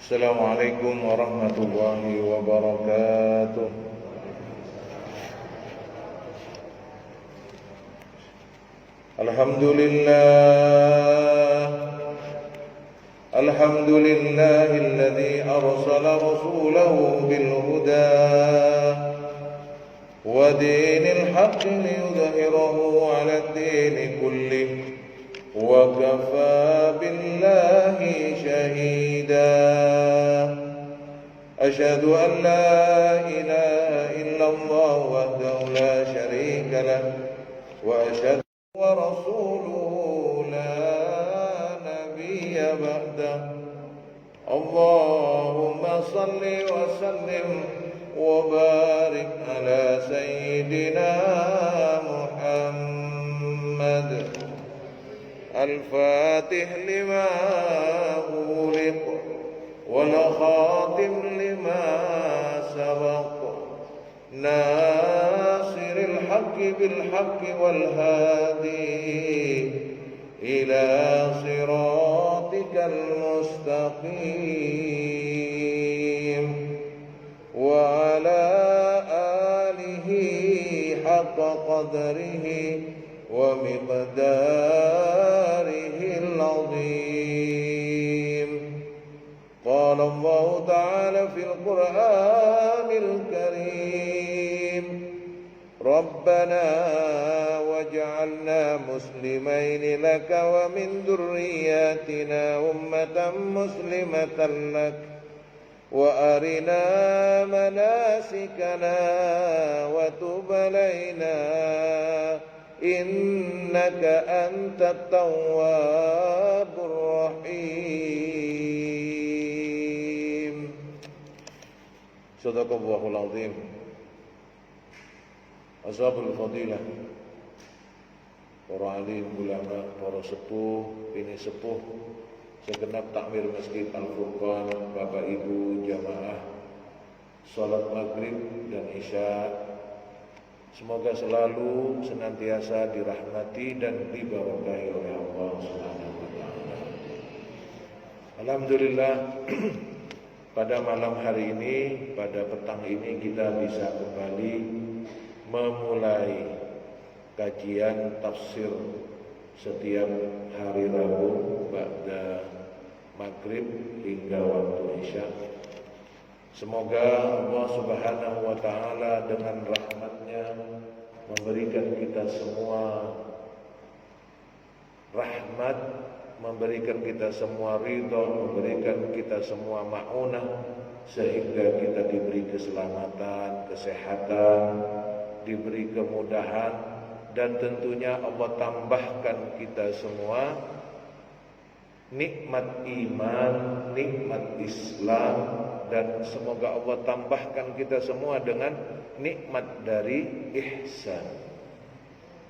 Assalamualaikum warahmatullahi wabarakatuh. Alhamdulillahilladzi arsala rasulahu bil huda wa dinil haqqi liyudhhirahu 'alad dini kullih wa kafaa billahi shahida. Asyhadu an la ilaha illallah wahdahu la syarika lah wa asyhadu wa rasuluhu la nabiyya ba'dah. Allahumma salli wa sallim wa barik ala sayyidina Muhammad al-fatih lima uliq wal khatim lima sabaq nasiril haqqi bil haqqi wal hadi ila siratikal mustaqim wa ala alihi haqqa qadrihi wa miqdarihi al-azim. Qala Allah ta'ala fil Qur'anil Karim, Rabbana waj'alna muslimaini laka wa min dhurriyyatina ummatan muslimatan lak wa arina manasikana wa tub alaina innaka antat tawwabur rahim. Sadaqallahul azim. Ashabul fadilah, para alim ulama, para sepuh, bini sepuh, segenap takmir Masjid Al-Furqan, Bapak Ibu jamaah salat maghrib dan isya, semoga selalu senantiasa dirahmati dan diberkahi oleh Allah Subhanahu wa taala. Alhamdulillah, pada malam hari ini, pada petang ini kita bisa kembali memulai kajian tafsir setiap hari Rabu ba'da maghrib hingga waktu isya. Semoga Allah Subhanahu wa taala dengan rahmatnya memberikan kita semua rahmat, memberikan kita semua ridha, memberikan kita semua ma'unah, sehingga kita diberi keselamatan, kesehatan, diberi kemudahan, dan tentunya Allah tambahkan kita semua nikmat iman, nikmat Islam, dan semoga Allah tambahkan kita semua dengan nikmat dari ihsan,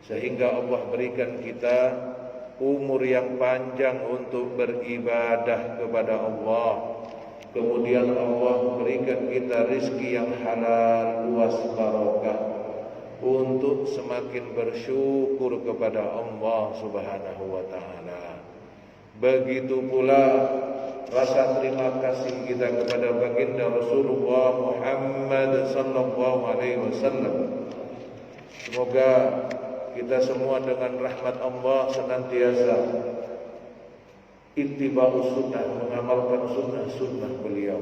sehingga Allah berikan kita umur yang panjang untuk beribadah kepada Allah. Kemudian Allah berikan kita rizki yang halal, luas barakah, untuk semakin bersyukur kepada Allah Subhanahu wa taala. Begitu pula rasa terima kasih kita kepada baginda Rasulullah Muhammad sallallahu alaihi wasallam. Semoga kita semua dengan rahmat Allah senantiasa ittiba'us sunnah, mengamalkan sunnah beliau,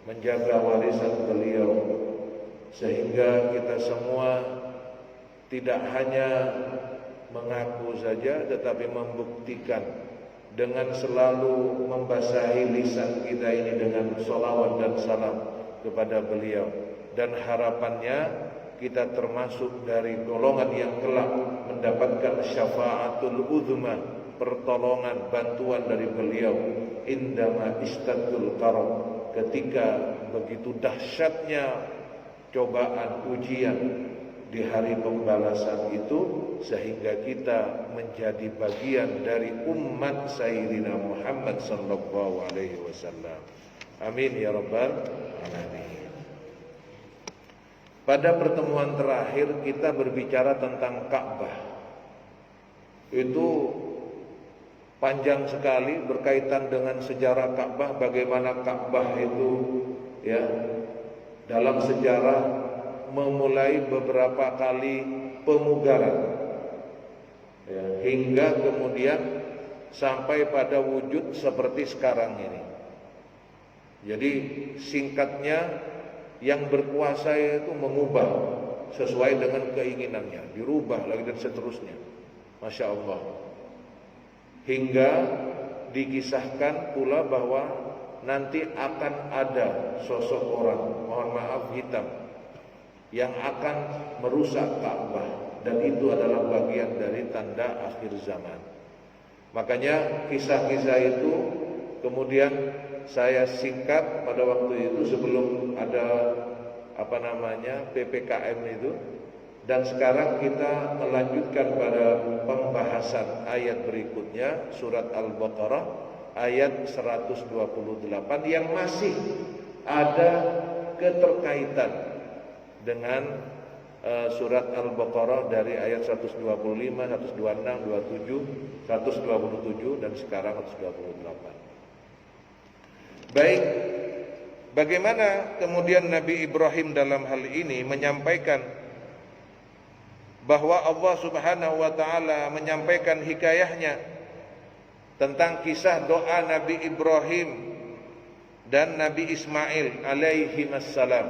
menjaga warisan beliau, sehingga kita semua tidak hanya mengaku saja, tetapi membuktikan dengan selalu membasahi lisan kita ini dengan sholawat dan salam kepada beliau. Dan harapannya kita termasuk dari golongan yang kelak mendapatkan syafaatul uzma, pertolongan, bantuan dari beliau indama istaddul karam, ketika begitu dahsyatnya cobaan, ujian di hari pembalasan itu, sehingga kita menjadi bagian dari umat Sayyidina Muhammad sallallahu alaihi wasallam. Amin ya rabbal alamin. Pada pertemuan terakhir kita berbicara tentang Ka'bah. Itu panjang sekali berkaitan dengan sejarah Ka'bah, bagaimana Ka'bah itu ya dalam sejarah memulai beberapa kali pemugaran ya, hingga kemudian sampai pada wujud seperti sekarang ini. Jadi singkatnya, yang berkuasa itu mengubah sesuai dengan keinginannya, dirubah lagi dan seterusnya. Masya Allah. Hingga dikisahkan pula bahwa nanti akan ada sosok orang, mohon maaf hitam, yang akan merusak Ka'bah, dan itu adalah bagian dari tanda akhir zaman. Makanya kisah-kisah itu kemudian saya singkat pada waktu itu sebelum ada PPKM itu. Dan sekarang kita melanjutkan pada pembahasan ayat berikutnya, surat Al-Baqarah ayat 128 yang masih ada keterkaitan dengan surat Al-Baqarah dari ayat 125, 126, 27, 127 dan sekarang 128. Baik, bagaimana kemudian Nabi Ibrahim dalam hal ini menyampaikan bahwa Allah Subhanahu wa taala menyampaikan hikayahnya tentang kisah doa Nabi Ibrahim dan Nabi Ismail alaihi wassalam,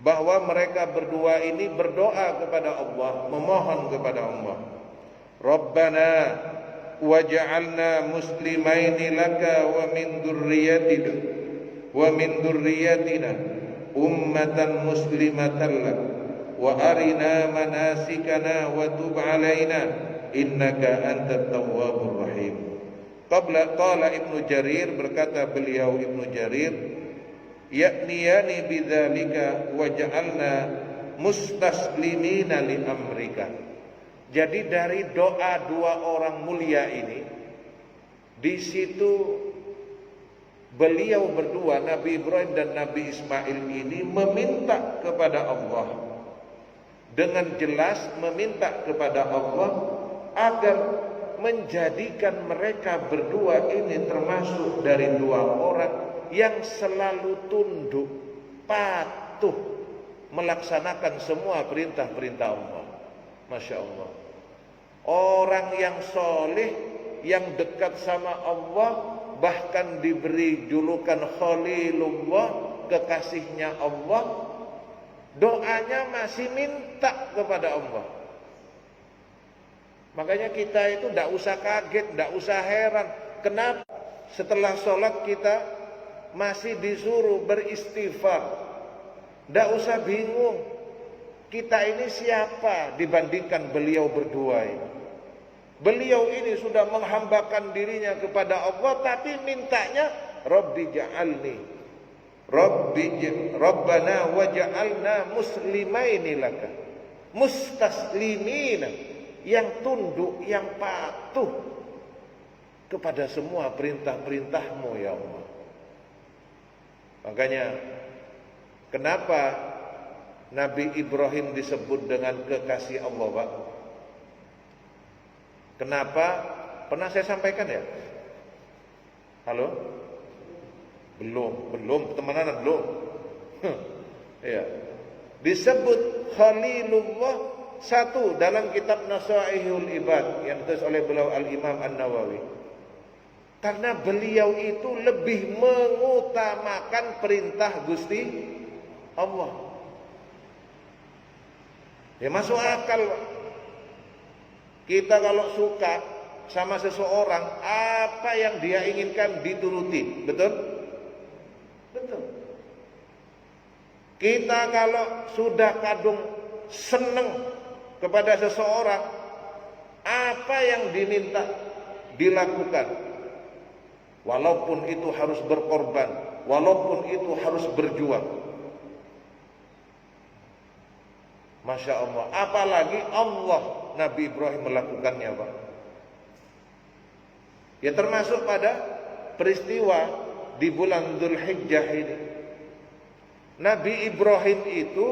bahwa mereka berdua ini berdoa kepada Allah, memohon kepada Allah, Rabbana waj'alna muslimaini laka wa min dzurriyyatina ummatan muslimatan lak wa arina manasikana wa tub alaina innaka antat tawwabur rahim. Qala Ibnu Jarir, berkata beliau Ibnu Jarir, ya'niyani bidzalika waj'alna mustaslimina li amrika. Jadi dari doa dua orang mulia ini, di situ beliau berdua, Nabi Ibrahim dan Nabi Ismail ini meminta kepada Allah, dengan jelas meminta kepada Allah agar menjadikan mereka berdua ini termasuk dari dua orang yang selalu tunduk, patuh, melaksanakan semua perintah-perintah Allah. Masya Allah. Orang yang soleh, yang dekat sama Allah, bahkan diberi julukan Khalilullah, kekasihnya Allah, doanya masih minta kepada Allah. Makanya kita itu tidak usah kaget, tidak usah heran. Kenapa setelah sholat kita masih disuruh beristighfar? Tidak usah bingung, kita ini siapa dibandingkan beliau berdua ini. Beliau ini sudah menghambakan dirinya kepada Allah, tapi mintanya Rabbi ja'alni, Rabbana waj'alna muslimaini laka mustaslimina, yang tunduk, yang patuh kepada semua perintah-perintahmu ya Allah. Makanya kenapa Nabi Ibrahim disebut dengan kekasih Allah, Pak? Kenapa? Pernah saya sampaikan ya? Halo? Belum, teman-teman belum. Ya. Disebut Khalilullah satu dalam kitab Nasaihul Ibad yang ditulis oleh beliau Al-Imam An-Nawawi. Karena beliau itu lebih mengutamakan perintah Gusti Allah. Ya masuk akal, Pak. Kita kalau suka sama seseorang, apa yang dia inginkan dituruti, betul? Betul. Kita kalau sudah kadung seneng kepada seseorang, apa yang diminta dilakukan, walaupun itu harus berkorban, walaupun itu harus berjuang. Masya Allah. Apalagi Allah, Nabi Ibrahim melakukannya, Pak. Ya termasuk pada peristiwa di bulan Dzulhijjah ini. Nabi Ibrahim itu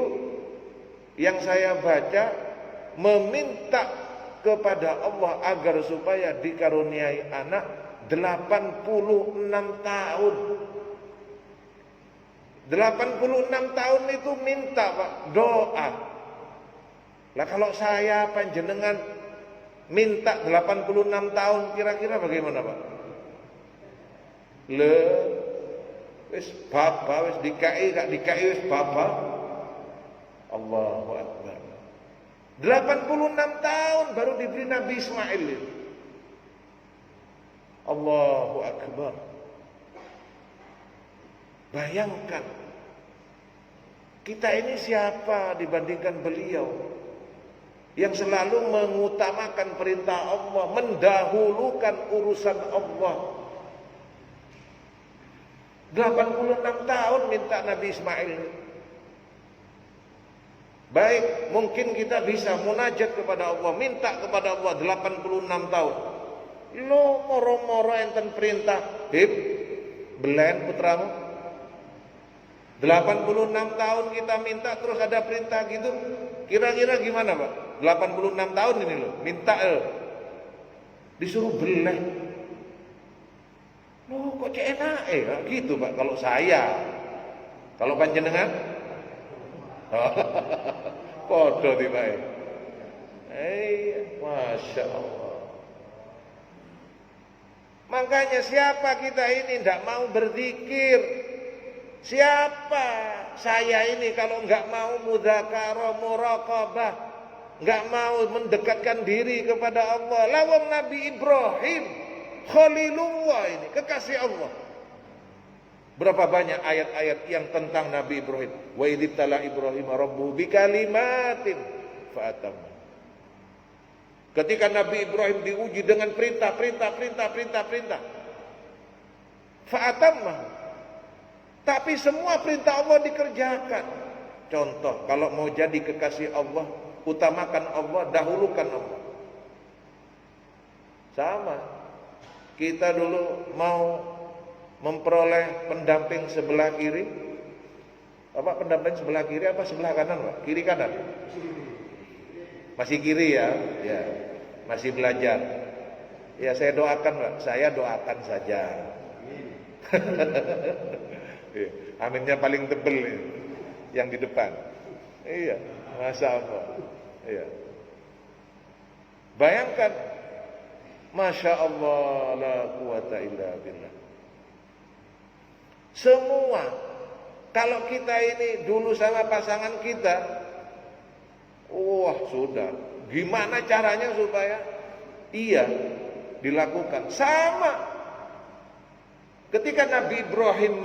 yang saya baca meminta kepada Allah agar supaya dikaruniai anak 86 tahun. 86 tahun itu minta, Pak, doa. Lah kalau saya panjenengan minta 86 tahun, kira-kira bagaimana, Pak? Wis baba, wis dikai, gak dikai wis baba. Allahu Akbar. 86 tahun baru diberi Nabi Ismail. Allahu Akbar. Bayangkan, kita ini siapa dibandingkan beliau yang selalu mengutamakan perintah Allah, mendahulukan urusan Allah. 86 tahun minta Nabi Ismail. Baik, mungkin kita bisa munajat kepada Allah, minta kepada Allah 86 tahun. Lo moro-moro enten perintah, hip, belen putramu. 86 tahun kita minta terus ada perintah gitu. Kira-kira gimana, Pak? 86 tahun ini loh, minta disuruh belen. Loh kok enak gitu, Pak, kalau saya. Kalau panjenengan? Podo tiba. Masya Allah. Makanya siapa kita ini tidak mau berzikir? Siapa saya ini kalau nggak mau mudzakarah, muraqabah, nggak mau mendekatkan diri kepada Allah? Lawang Nabi Ibrahim, Khalilullah ini, kekasih Allah. Berapa banyak ayat-ayat yang tentang Nabi Ibrahim. Wa idzibtala Ibrahim rabbuhu bikalimatin fa'atamma. Ketika Nabi Ibrahim diuji dengan perintah. Fa'atamma. Tapi semua perintah Allah dikerjakan. Contoh, kalau mau jadi kekasih Allah, utamakan Allah, dahulukan Allah. Sama. Kita dulu mau memperoleh pendamping sebelah kiri. Apa pendamping sebelah kiri apa sebelah kanan, Pak? Kiri kanan. Masih kiri ya. Ya. Masih belajar. Ya saya doakan, Pak. Saya doakan saja. Aminnya paling tebel nih, yang di depan. Iya, Masya Allah. Iya. Bayangkan, Masya Allah, la quwata illa billah. Semua, kalau kita ini dulu sama pasangan kita, wah sudah, gimana caranya supaya iya dilakukan sama. Ketika Nabi Ibrahim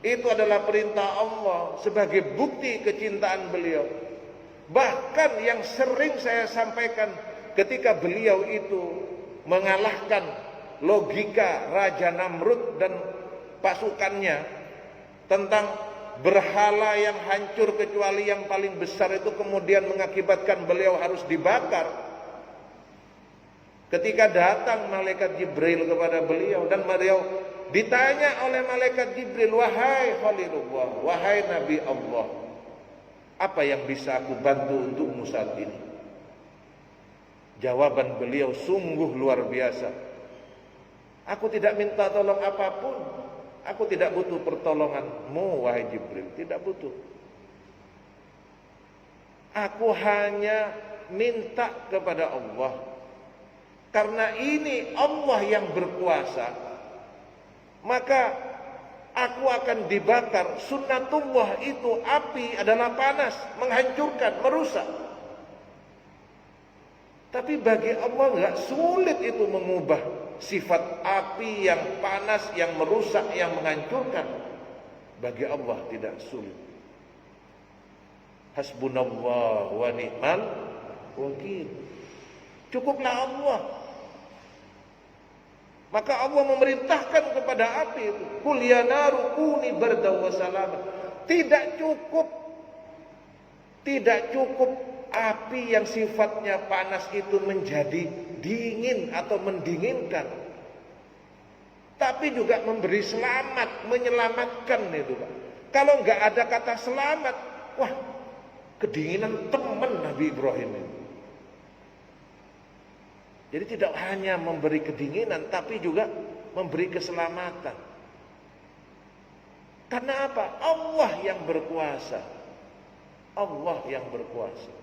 itu adalah perintah Allah sebagai bukti kecintaan beliau. Bahkan yang sering saya sampaikan ketika beliau itu mengalahkan logika Raja Namrud dan pasukannya tentang berhala yang hancur kecuali yang paling besar itu kemudian mengakibatkan beliau harus dibakar. Ketika datang malaikat Jibril kepada beliau dan beliau ditanya oleh malaikat Jibril, wahai Khalilullah, wahai Nabi Allah, apa yang bisa aku bantu untukmu saat ini? Jawaban beliau sungguh luar biasa. Aku tidak minta tolong apapun. Aku tidak butuh pertolonganmu, wahai Jibril. Tidak butuh. Aku hanya minta kepada Allah. Karena ini Allah yang berkuasa, maka aku akan dibakar. Sunnatullah itu api adalah panas, menghancurkan, merusak. Tapi bagi Allah enggak sulit itu mengubah sifat api yang panas, yang merusak, yang menghancurkan. Bagi Allah tidak sulit. Hasbunallah wa ni'mal wakil. Cukuplah Allah. Maka Allah memerintahkan kepada api itu, qul ya naru kuni bardan wa salaman. Tidak cukup api yang sifatnya panas itu menjadi dingin atau mendinginkan. Tapi juga memberi selamat, menyelamatkan itu, Pak. Kalau enggak ada kata selamat, wah, kedinginan teman Nabi Ibrahim ini. Jadi tidak hanya memberi kedinginan, tapi juga memberi keselamatan. Karena apa? Allah yang berkuasa. Allah yang berkuasa.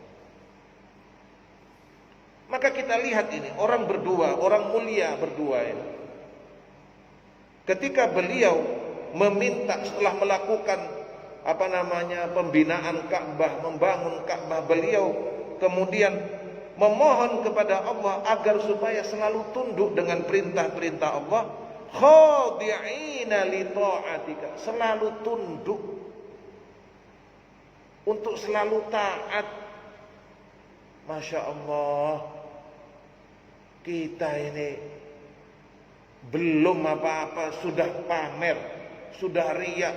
Maka kita lihat ini, orang berdua, orang mulia berdua ini. Ketika beliau meminta setelah melakukan pembinaan Ka'bah, membangun Ka'bah, beliau kemudian memohon kepada Allah agar supaya selalu tunduk dengan perintah-perintah Allah, khadi'ina li ta'atika, selalu tunduk untuk selalu taat. Masya Allah, kita ini belum apa-apa sudah pamer, sudah riya.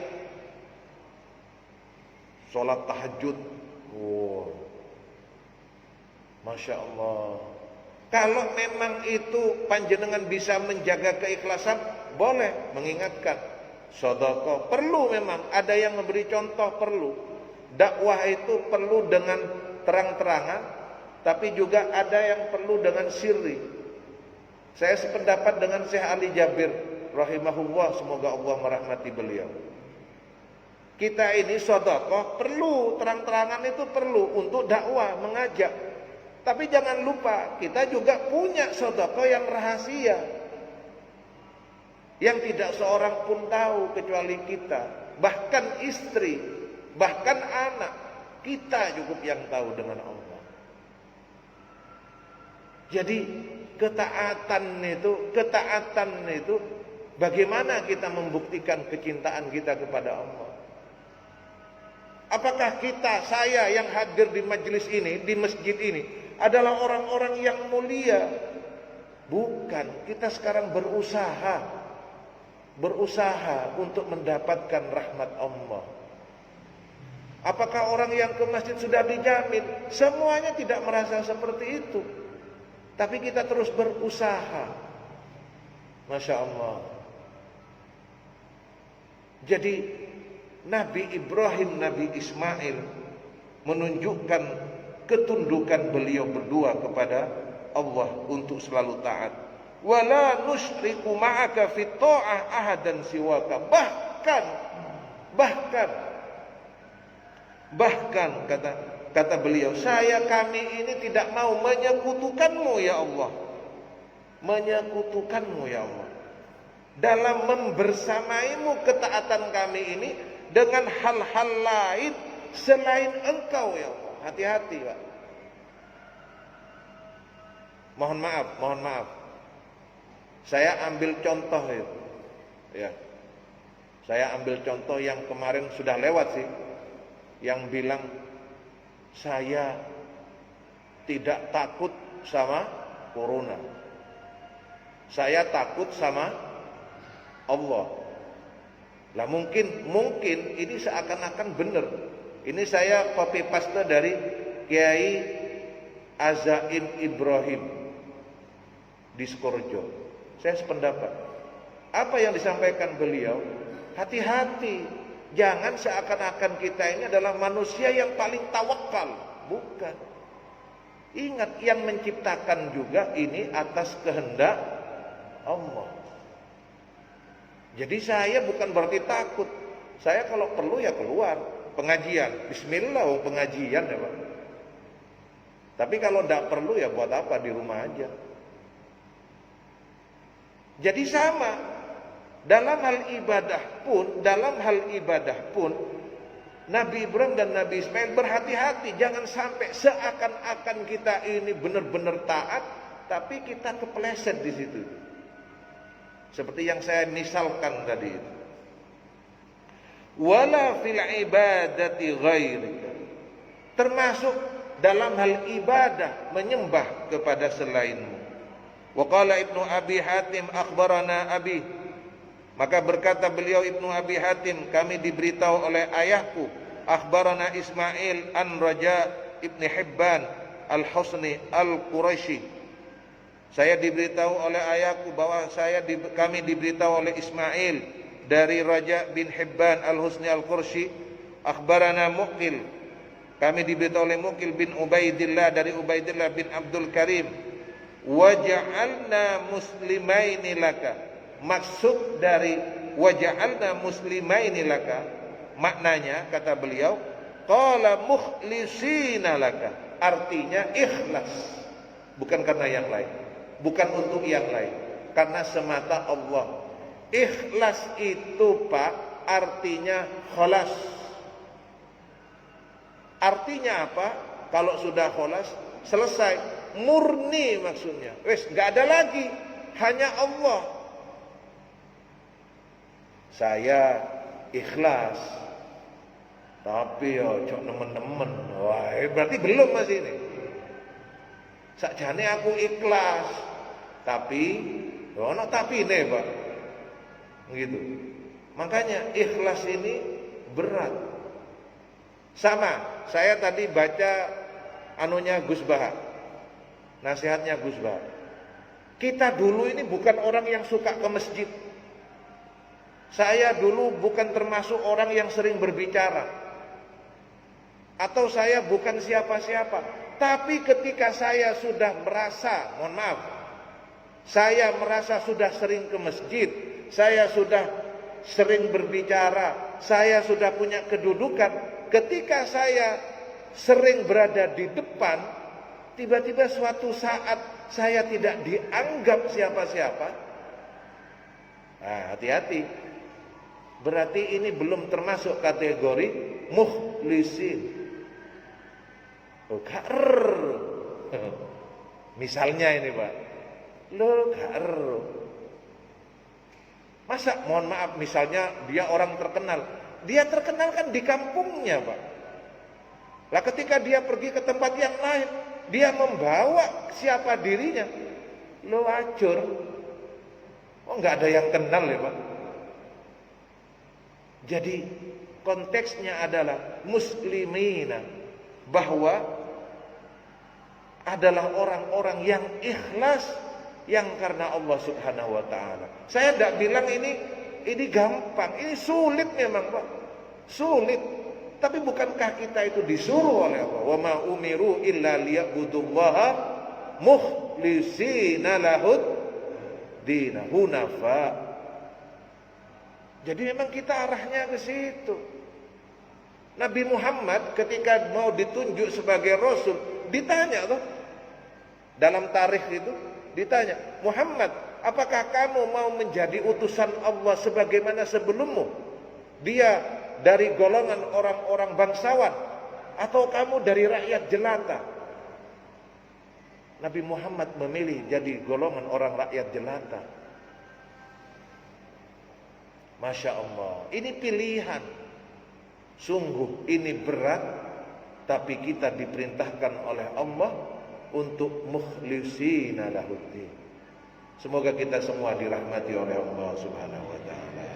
Sholat tahajud, Masya Allah. Kalau memang itu panjenengan bisa menjaga keikhlasan, boleh mengingatkan. Sedekah perlu, memang ada yang memberi contoh, perlu. Dakwah itu perlu dengan terang-terangan, tapi juga ada yang perlu dengan sirri. Saya sependapat dengan Syekh Ali Jabir rahimahullah, semoga Allah merahmati beliau. Kita ini sedekah perlu, terang-terangan itu perlu untuk dakwah, mengajak. Tapi jangan lupa, kita juga punya sedekah yang rahasia, yang tidak seorang pun tahu kecuali kita. Bahkan istri, bahkan anak, kita cukup yang tahu dengan Allah. Jadi ketaatan itu bagaimana kita membuktikan kecintaan kita kepada Allah? Apakah kita, saya yang hadir di majelis ini, di masjid ini, adalah orang-orang yang mulia? Bukan. Kita sekarang berusaha untuk mendapatkan rahmat Allah. Apakah orang yang ke masjid sudah dijamin? Semuanya tidak merasa seperti itu. Tapi kita terus berusaha. Masya Allah. Jadi Nabi Ibrahim, Nabi Ismail menunjukkan ketundukan beliau berdua kepada Allah untuk selalu taat. Wala nusyriku ma'aka fit ta'ah ahadan siwaka. Bahkan kata beliau, kami ini tidak mau menyekutukanmu ya Allah. Menyekutukanmu ya Allah. Dalam membersamaimu ketaatan kami ini dengan hal-hal lain selain Engkau ya Allah. Hati-hati Pak. Mohon maaf. Saya ambil contoh itu. Ya. Saya ambil contoh yang kemarin sudah lewat sih. Yang bilang saya tidak takut sama corona. Saya takut sama Allah. Lah mungkin ini seakan-akan benar. Ini saya copy paste dari Kiai Azaim Ibrahim di Skorjo. Saya sependapat. Apa yang disampaikan beliau, hati-hati, jangan seakan-akan kita ini adalah manusia yang paling tawakal. Bukan. Ingat, yang menciptakan juga ini atas kehendak Allah. Jadi saya bukan berarti takut. Saya kalau perlu ya keluar pengajian. Bismillah, pengajian ya Pak. Tapi kalau tidak perlu ya buat apa, di rumah aja. Jadi sama dalam hal ibadah pun Nabi Ibrahim dan Nabi Ismail berhati-hati, jangan sampai seakan-akan kita ini benar-benar taat tapi kita kepleset di situ. Seperti yang saya misalkan tadi itu. Wala fil ibadati ghairika. Termasuk dalam hal ibadah menyembah kepada selainmu. Wa qala Ibnu Abi Hatim akhbarana abi. Maka berkata beliau Ibnu Abi Hatim, kami diberitahu oleh ayahku, akhbarana Ismail an Raja Ibni Hibban Al-Husni Al-Quraisy. Saya diberitahu oleh ayahku bahwa kami diberitahu oleh Ismail dari Raja bin Hibban Al-Husni Al-Quraisy. Akhbarana Muqil, kami diberitahu oleh Muqil bin Ubaidillah dari Ubaidillah bin Abdul Karim. waja'alna muslimaini laka. Maksud dari waja'alna muslimaini laka, maknanya kata beliau, qala mukhlisina laka, artinya ikhlas, bukan karena yang lain, bukan untuk yang lain, karena semata Allah. Ikhlas itu Pak artinya kholas. Artinya apa? Kalau sudah kholas, selesai, murni maksudnya. Wes, nggak ada lagi, hanya Allah. Saya ikhlas, tapi yo cok nemen-nemen. Wah, berarti belum masih ini. Sakjane aku ikhlas, tapi ono tapi nih Pak. Gitu. Makanya ikhlas ini berat. Sama, saya tadi baca anunya Gus Bahar, nasihatnya Gus Bahar. Kita dulu ini bukan orang yang suka ke masjid. Saya dulu bukan termasuk orang yang sering berbicara, atau saya bukan siapa-siapa. Tapi ketika saya sudah merasa, mohon maaf, saya merasa sudah sering ke masjid, saya sudah sering berbicara, saya sudah punya kedudukan. Ketika saya sering berada di depan, tiba-tiba suatu saat saya tidak dianggap siapa-siapa. Nah, hati-hati. Berarti ini belum termasuk kategori mukhlisin. Misalnya ini Pak, masa mohon maaf, misalnya dia orang terkenal, dia terkenal kan di kampungnya Pak. Lah ketika dia pergi ke tempat yang lain, dia membawa siapa dirinya, acur. Oh, nggak ada yang kenal ya Pak. Jadi konteksnya adalah muslimina, bahwa adalah orang-orang yang ikhlas, yang karena Allah Subhanahu wa taala. Saya tidak bilang ini gampang, ini sulit memang Pak. Sulit. Tapi bukankah kita itu disuruh oleh Allah? Wa ma umiru illa liya'budullaha mukhlishina lahud din hunafa. Jadi memang kita arahnya ke situ. Nabi Muhammad ketika mau ditunjuk sebagai rasul, ditanya tuh dalam tarikh itu, ditanya, Muhammad, apakah kamu mau menjadi utusan Allah sebagaimana sebelummu? Dia dari golongan orang-orang bangsawan, atau kamu dari rakyat jelata? Nabi Muhammad memilih jadi golongan orang rakyat jelata. Masya Allah, ini pilihan. Sungguh ini berat, tapi kita diperintahkan oleh Allah untuk mukhlisina lahuddin. Semoga kita semua dirahmati oleh Allah Subhanahu wa taala.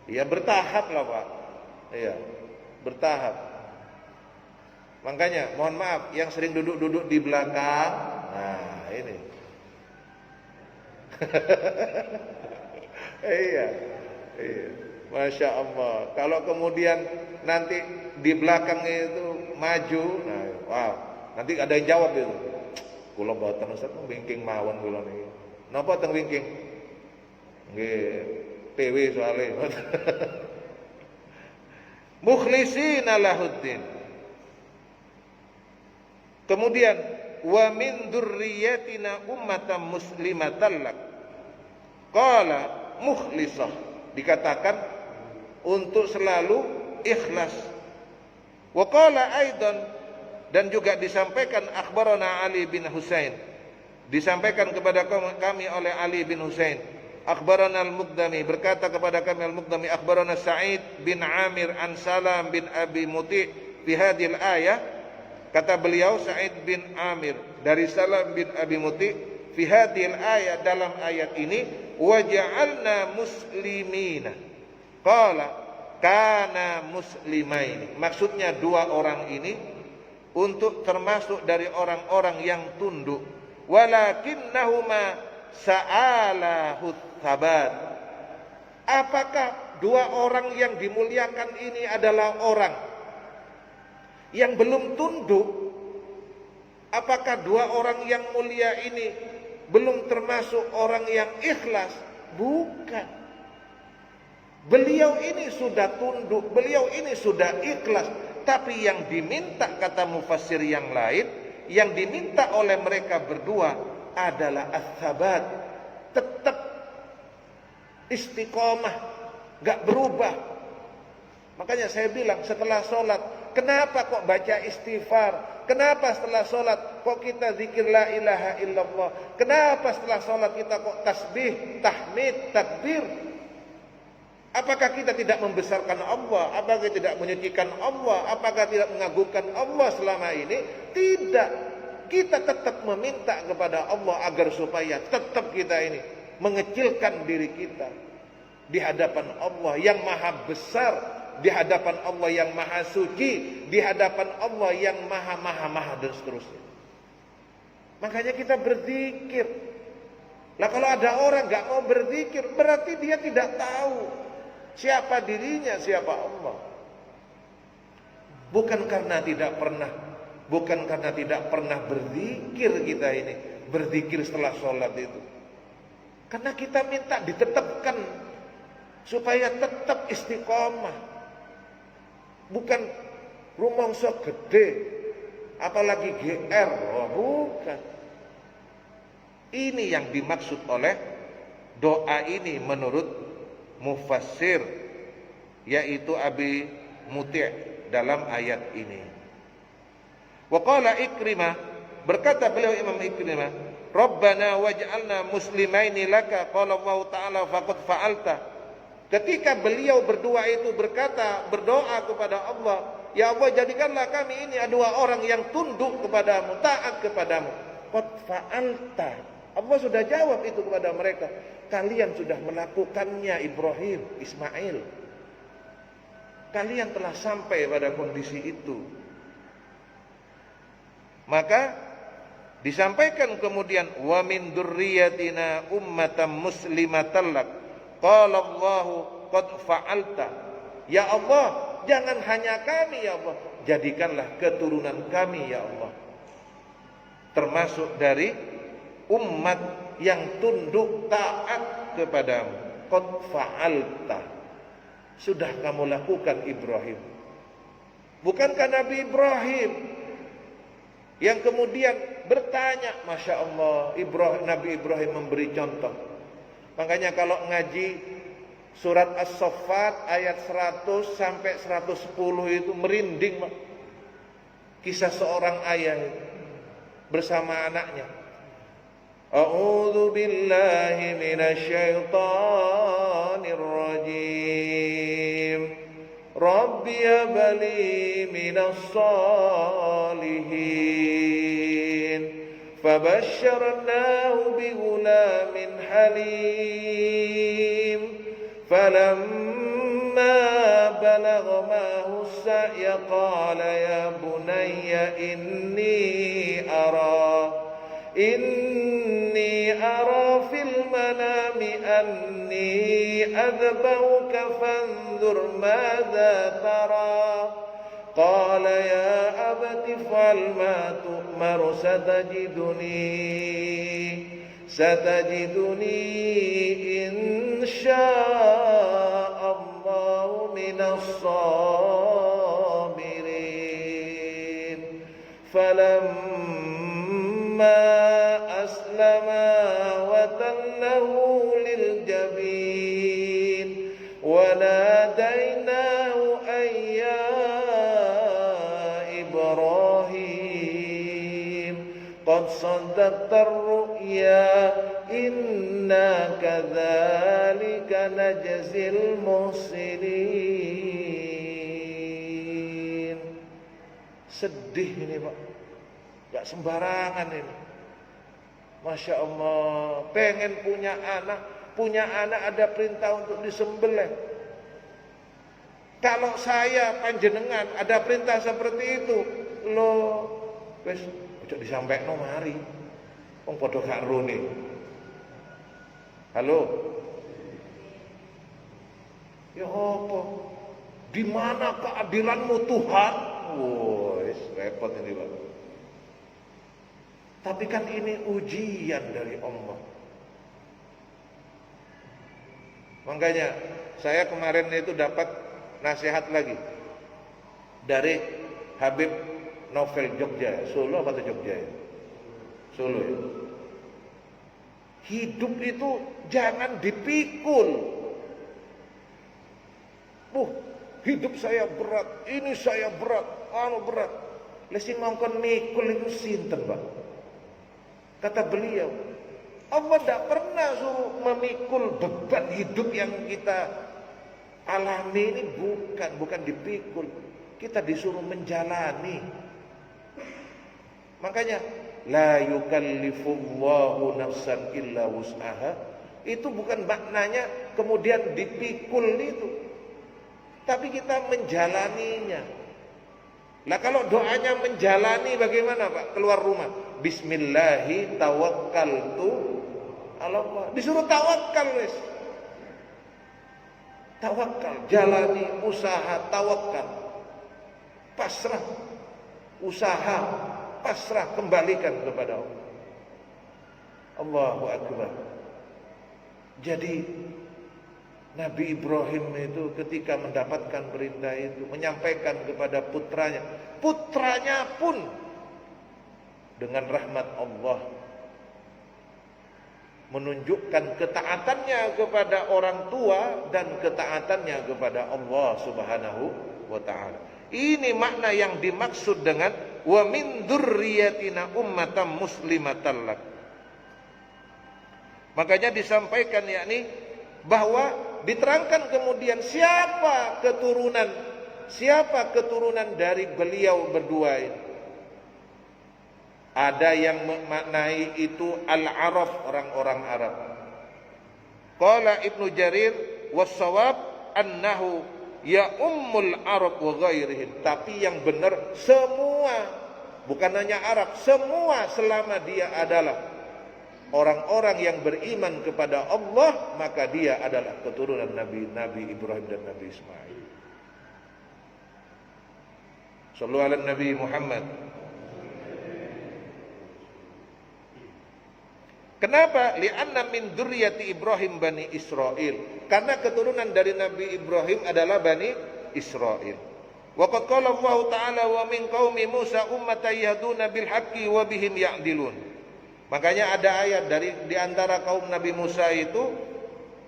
Ya bertahap lah Pak. Iya, bertahap. Makanya mohon maaf yang sering duduk-duduk di belakang. Nah, ini. Iya. Iya. Masya Allah. Kalau kemudian nanti di belakangnya itu maju, nah, wow, nanti ada yang jawab itu. Kula boten Ustaz wingking mawon kula niki. Napa teng wingking? Nggih, PW soalé. Mukhlisina lahuddin. Kemudian wa min dzurriyyatina ummatan muslimatan lak. Qala mukhlisah, dikatakan untuk selalu ikhlas. Wa qala aidan, dan juga disampaikan akhbarana Ali bin Husain, disampaikan kepada kami oleh Ali bin Husain. Akhbarana al-Muqdami, berkata kepada kami al-Muqdami, akhbarana Sa'id bin Amir an Salam bin Abi Muti fi hadhil ayah. Kata beliau Sa'id bin Amir dari Salam bin Abi Muti fi hadhil ayah, dalam ayat ini, wa ja'alna muslimina. Qala kana muslimaini. Maksudnya dua orang ini untuk termasuk dari orang-orang yang tunduk. Walakinnahuma sa'alahut sabat. Apakah dua orang yang dimuliakan ini adalah orang yang belum tunduk, Apakah dua orang yang mulia ini belum termasuk orang yang ikhlas? Bukan. Beliau ini sudah tunduk, beliau ini sudah ikhlas. Tapi yang diminta, kata mufassir yang lain, yang diminta oleh mereka berdua adalah as-sabat, tetap istiqomah, gak berubah. Makanya saya bilang setelah sholat, kenapa kok baca istighfar? Kenapa setelah sholat kok kita zikir la ilaha illallah? Kenapa setelah sholat kita kok tasbih, tahmid, takbir? Apakah kita tidak membesarkan Allah? Apakah tidak menyucikan Allah? Apakah tidak mengagungkan Allah selama ini? Tidak. Kita tetap meminta kepada Allah agar supaya tetap kita ini mengecilkan diri kita di hadapan Allah yang maha besar, di hadapan Allah yang maha suci, di hadapan Allah yang maha dan seterusnya. Makanya kita berzikir. Lah kalau ada orang gak mau berzikir, berarti dia tidak tahu siapa dirinya, siapa Allah. Bukan karena tidak pernah berzikir kita ini, berzikir setelah sholat itu. Karena kita minta ditetapkan supaya tetap istiqomah. Bukan rumangsa gede, apalagi GR, oh, bukan. Ini yang dimaksud oleh doa ini menurut mufassir, yaitu Abi Muti' dalam ayat ini. Wa qala Ikrimah, berkata beliau Imam Ikrimah, Rabbana waj'alna muslimaini laka, qala Allah Ta'ala faqad fa'alta. Ketika beliau berdua itu berdoa kepada Allah, ya Allah jadikanlah kami ini dua orang yang tunduk kepadamu, taat kepadamu. Qad fa'alta. Allah sudah jawab itu kepada mereka. Kalian sudah melakukannya Ibrahim, Ismail. Kalian telah sampai pada kondisi itu. Maka disampaikan kemudian wa min dzurriyyatina ummatan muslimatan lak. Qala Allahu qad fa'alta. Ya Allah, jangan hanya kami ya Allah, jadikanlah keturunan kami ya Allah termasuk dari umat yang tunduk taat kepadamu. Qad fa'alta. Sudah kamu lakukan Ibrahim. Bukankah Nabi Ibrahim yang kemudian bertanya, Masya Allah, Nabi Ibrahim memberi contoh. Makanya kalau ngaji surat As-Saffat ayat 100 sampai 110 itu merinding. Kisah seorang ayah bersama anaknya. A'udzu billahi minasy syaithanir rajim. Rabbi habli minas salihin. Fabashsharnahu bighulamin halim. Falamma balagha ma'ahu as-sa'ya qala ya bunayya inni ara fil manami anni adbauka fanzur madza tara. Qala ya abati fa'al ma tu'maru satajiduni insya'allahu minas sabirin. Falamma aslama wa tallahu lil jabin wa nadainahu ayya Ibrahim qad saddaqta ar-ru'ya inna kadzalika najzil muhsinin. Sedih ini Pak, gak sembarangan ini. Masya Allah, pengen punya anak ada perintah untuk disembelih. Kalau saya panjenengan ada perintah seperti itu, lo wis ojo disampaikno mari. Wong padha gak rone. Halo. Ya apa? Di mana keadilanmu Tuhan? Wis repot ini Pak. Tapi kan ini ujian dari Allah. Makanya saya kemarin itu dapat nasihat lagi dari Habib Novel Jogja, Solo apa Jogja ya? Solo ya. Hidup itu jangan dipikul. Hidup saya berat, ini saya berat, berat. Lesi ngongkon mikul itu sinten, Pak? Kata beliau, Allah tidak pernah suruh memikul beban hidup yang kita alami ini, bukan dipikul. Kita disuruh menjalani. Makanya la yukallifullahu nafsan illa wus'aha, itu bukan maknanya kemudian dipikul itu, tapi kita menjalaninya. Lah kalau doanya menjalani bagaimana, Pak? Keluar rumah, bismillahi tawakkaltu ala Allah. Disuruh tawakal, wis. Tawakal, jalani, usaha, tawakal. Pasrah, usaha, pasrah, kembalikan kepada Allah. Allahu Akbar. Jadi Nabi Ibrahim itu ketika mendapatkan perintah itu menyampaikan kepada putranya. Putranya pun dengan rahmat Allah menunjukkan ketaatannya kepada orang tua dan ketaatannya kepada Allah Subhanahu wa taala. Ini makna yang dimaksud dengan wa min dzurriyyatina ummatan muslimatan lak. Makanya disampaikan yakni bahwa diterangkan kemudian siapa keturunan dari beliau berdua ini. Ada yang memaknai itu al-Arab, orang-orang Arab. Qala Ibnu Jarir was-shawab annahu ya ummul Arab wa ghairihim. Tapi yang benar semua, bukan hanya Arab, semua selama dia adalah orang-orang yang beriman kepada Allah, maka dia adalah keturunan Nabi Ibrahim dan Nabi Ismail. Shallu ala Nabi Muhammad. Kenapa? Li'anna min dzurriyyati Ibrahim Bani Israil. Karena keturunan dari Nabi Ibrahim adalah Bani Israil. Wa qad qala Allah Ta'ala wa min qaumi Musa ummatan yahduna bil haqqi wa bihim ya'dilun. Makanya ada ayat dari di antara kaum Nabi Musa itu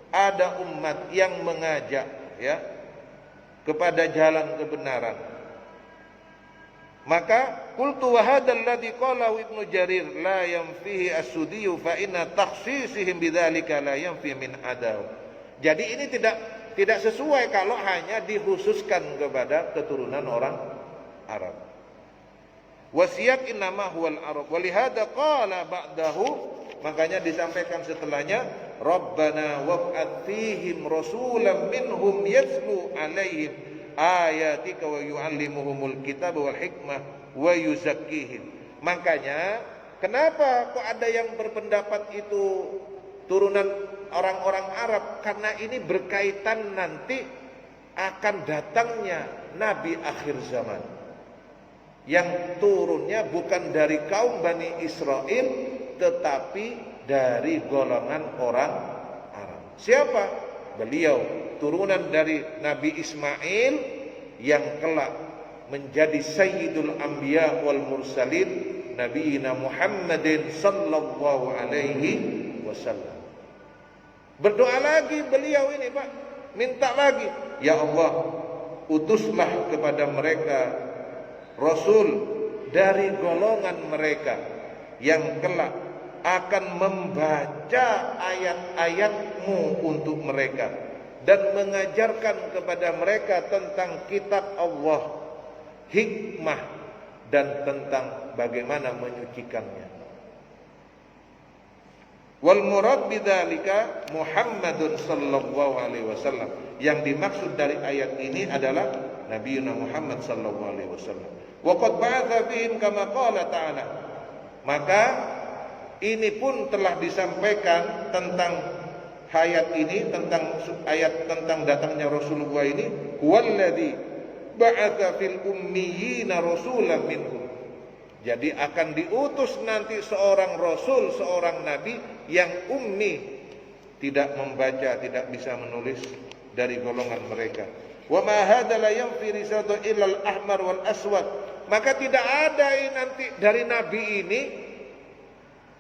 ada umat yang mengajak ya kepada jalan kebenaran. Maka qultu wa hadzal ladzi qalahu Ibnu Jarir la yanfihi as-Sudiyyu fa inna takhsisihim bidzalika la yanfi min adaw. Jadi ini tidak sesuai kalau hanya dikhususkan kepada keturunan orang Arab. Wasiyaq innama huwal Arab. Wa lihada qala ba'dahu, makanya disampaikan setelahnya Rabbana wab'ats fihim rasulan minhum yatlu 'alaihim ayatika wa yu'allimuhumul kitab wal hikmah wa yuzakkihim. Makanya kenapa kok ada yang berpendapat itu turunan orang-orang Arab? Karena ini berkaitan nanti akan datangnya Nabi akhir zaman yang turunnya bukan dari kaum Bani Israel tetapi dari golongan orang Arab. Siapa? Beliau turunan dari Nabi Ismail yang kelak menjadi Sayyidul Anbiya wal Mursalin, Nabiina Muhammadin sallallahu alaihi wasallam. Berdoa lagi beliau ini, Pak, minta lagi, ya Allah, utuslah kepada mereka Rasul dari golongan mereka yang kelak akan membaca ayat-ayat-Mu untuk mereka dan mengajarkan kepada mereka tentang kitab Allah, hikmah, dan tentang bagaimana menyucikannya. Wal murad bidzalika Muhammadun sallallahu alaihi wasallam. Yang dimaksud dari ayat ini adalah Nabi Muhammad sallallahu alaihi wasallam. Wa qad ba'atha fihim kama qala ta'ala. Maka ini pun telah disampaikan tentang ayat ini, tentang ayat tentang datangnya Rasulullah ini, huwallazi ba'atsa fil ummiyina rasulan minhum Jadi akan diutus nanti seorang rasul, seorang nabi yang ummi, tidak membaca, tidak bisa menulis, dari golongan mereka. Wa ma hadza la yanfi risalatu illa al-ahmar wal aswad. Maka tidak ada nanti dari nabi ini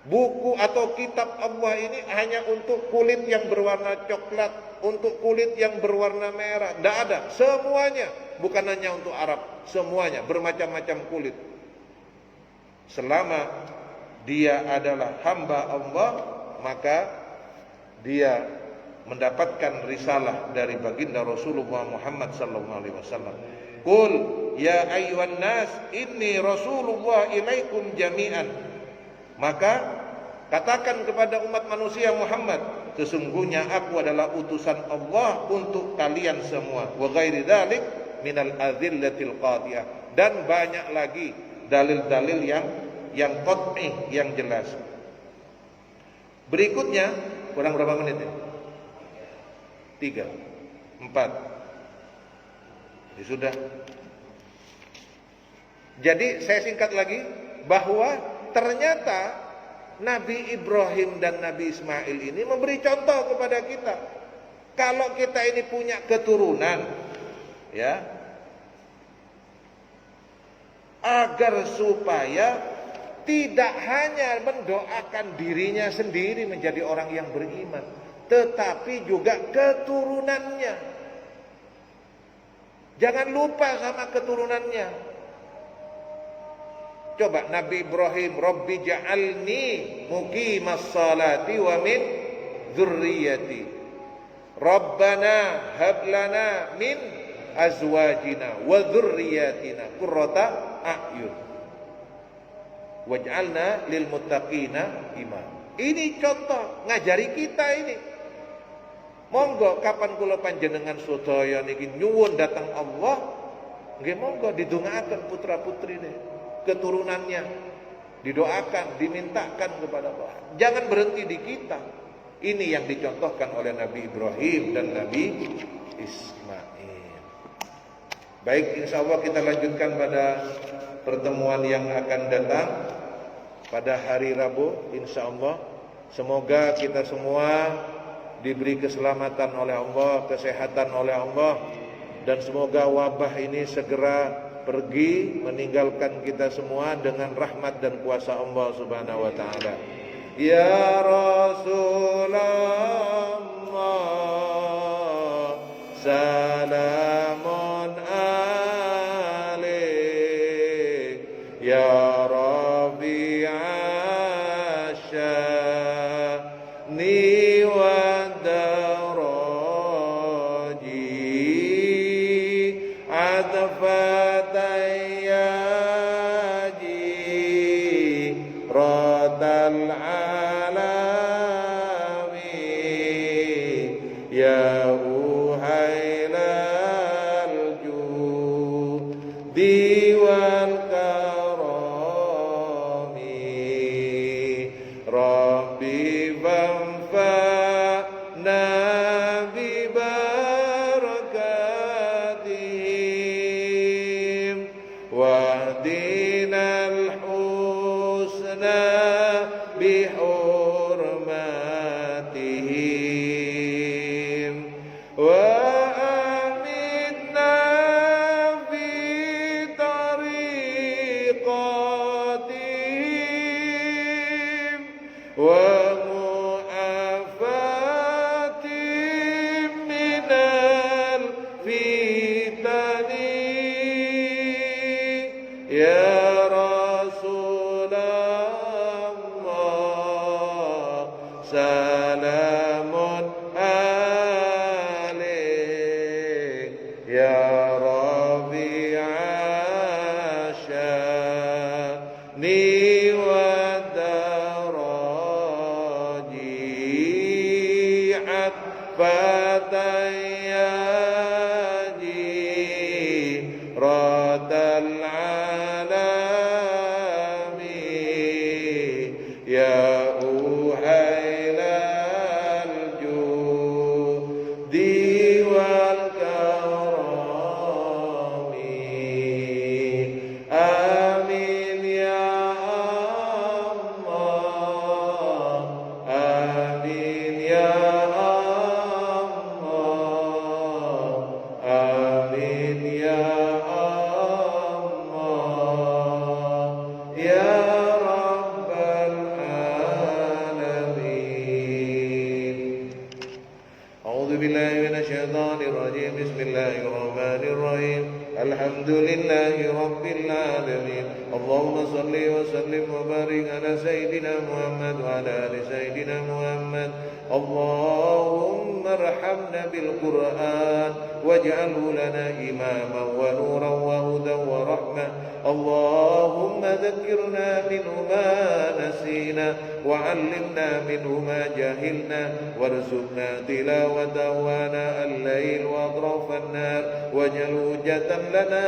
buku atau kitab Allah ini hanya untuk kulit yang berwarna coklat, untuk kulit yang berwarna merah. Tidak ada, semuanya, bukan hanya untuk Arab, semuanya bermacam-macam kulit. Selama dia adalah hamba Allah, maka dia mendapatkan risalah dari baginda Rasulullah Muhammad sallallahu alaihi wasallam. Qul ya ayyuhan nas inni rasulullah ilaikum jami'an. Maka katakan kepada umat manusia Muhammad, sesungguhnya aku adalah utusan Allah untuk kalian semua. Wa ghairi dzalik minal adzillatil qatiyah, dan banyak lagi dalil-dalil yang qat'i, yang jelas. Berikutnya, kurang berapa menit ya? 3, 4. Ya sudah. Jadi saya singkat lagi bahwa ternyata Nabi Ibrahim dan Nabi Ismail ini memberi contoh kepada kita. Kalau kita ini punya keturunan, ya, agar supaya tidak hanya mendoakan dirinya sendiri menjadi orang yang beriman, tetapi juga keturunannya. Jangan lupa sama keturunannya. Coba Nabi Ibrahim, Rabbi ja'alni muqimas salati wa min dzurriyyati. Rabbana hab lana min azwajina wa dzurriyyatina qurrata a'yun waj'alna lil muttaqina imam. Ini contoh ngajari kita ini. Monggo kapan kula panjenengan sedaya niki nyuwun datang Allah, nggih monggo didongaaken putra-putri deh, keturunannya didoakan, dimintakan kepada Allah. Jangan berhenti di kita. Ini yang dicontohkan oleh Nabi Ibrahim dan Nabi Ismail. Baik, insya Allah kita lanjutkan pada pertemuan yang akan datang pada hari Rabu, insya Allah. Semoga kita semua diberi keselamatan oleh Allah, kesehatan oleh Allah, dan semoga wabah ini segera pergi meninggalkan kita semua dengan rahmat dan kuasa Allah Subhanahu wa taala. Ya Rasulullah salamun alaik ya Rabi'asyani wa daraji adfatayyaji radal alami ya uhailal judi wal karami Rabbi fanfa'na bi barakatihim wahdinal husna bi hurmatihim wa aminna fi tariqatihim wa mu'afatim minal fitani ya Rasulullah salamun alaik ya Rabi'asyani wa daraji atfatayyaji radal alami ya uhailal judi wal karami amin ya ya Allah, amin ya Allah, ya Rabbal Alamin. A'udzu billahi minasyaitonir rajim. Bismillahirrahmanirrahim. Alhamdulillahi rabbil alamin. Allahumma salli wa sallim wa barik ala sayyidina Muhammad wa ala ali sayyidina Muhammad. Allahumma arhamna bil Qur'an waj'alhu lana imaman wa nuran wa hudan wa rahmah. Allahumma dhakkirna minhu ma nasina wa 'allimna minhu ma jahilna warzuqna tilawatahu ana al-lail wa atrafan nar waj'al hujjatan lana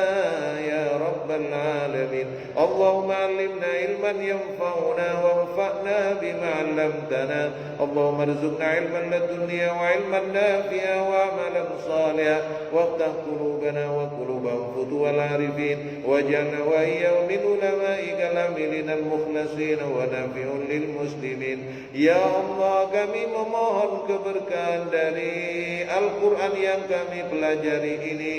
ya rabbal alamin. Allahumma 'allimna ilman yanfa'una wanfa'na bima 'allamtana. Allahumma arzuqna ilman ladunniya wa ilman nafi'a wa 'amalan salihan waftah qulubana wa quluban futuwal arifin waj'alna wa iyyahum min ulama'ikal amilin al-mukhlasin wa nafi'un lil muslimin. Ya Allah, kami memohon keberkahan dari Al-Quran yang kami pelajari ini,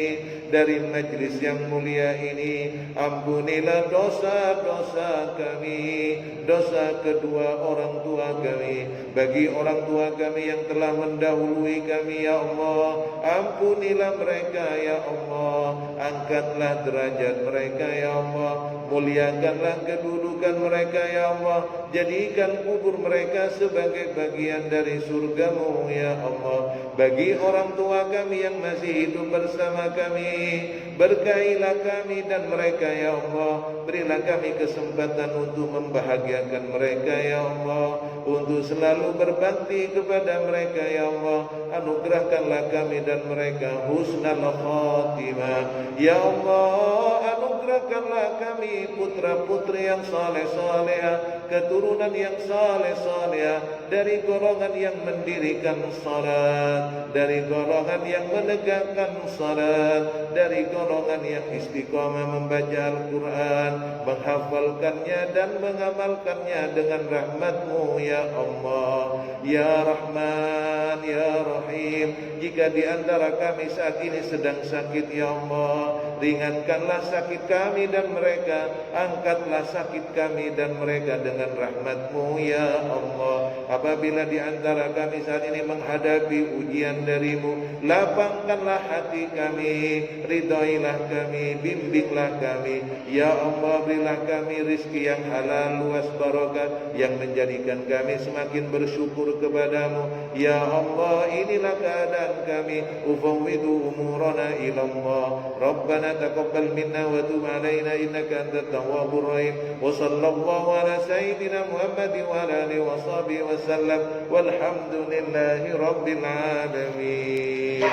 dari majlis yang mulia ini. Ampunilah dosa-dosa kami, dosa kedua orang tua kami, bagi orang tua kami yang telah mendahului kami ya Allah. Ampunilah mereka ya Allah, angkatlah derajat mereka ya Allah, muliakanlah kedudukan mereka ya Allah, jadikan kubur mereka sebagai bagian dari surga-Mu ya Allah. Bagi orang tua kami yang masih hidup bersama kami, berkailah kami dan mereka ya Allah. Berilah kami kesempatan untuk membahagiakan mereka ya Allah, untuk selalu berbakti kepada mereka ya Allah. Anugerahkanlah kami dan mereka husnul khatimah ya Allah. Anugerahkanlah kami putra-putri yang saleh-saleh, keturunan yang saleh-saleh, dari golongan yang mendirikan salat, dari golongan yang menegakkan salat, dari golongan yang istiqamah membaca Al-Quran, menghafalkannya dan mengamalkannya dengan rahmat-Mu ya Allah. Ya Rahman ya Rahim, jika di antara kami saat ini sedang sakit ya Allah, ringankanlah sakit kami dan mereka, angkatlah sakit kami dan mereka dengan rahmat-Mu ya Allah. Apabila di antara kami saat ini menghadapi ujian dari-Mu, lapangkanlah hati kami, ridhoilah kami, bimbinglah kami ya Allah. Berilah kami rizki yang halal, luas barokah, yang menjadikan kami semakin bersyukur kepada-Mu ya Allah. Inilah keadaan kami, ufawwidu umurana ila Allah. Rabbana taqabbal minna wa tub alaina innaka antat tawwabur rahim. Wa sallallahu ala sayyidina Muhammad wa ala alihi wa sahbihi wa sallam walhamdulillahi rabbil alamin.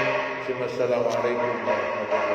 Assalamualaikum warahmatullahi wabarakatuh.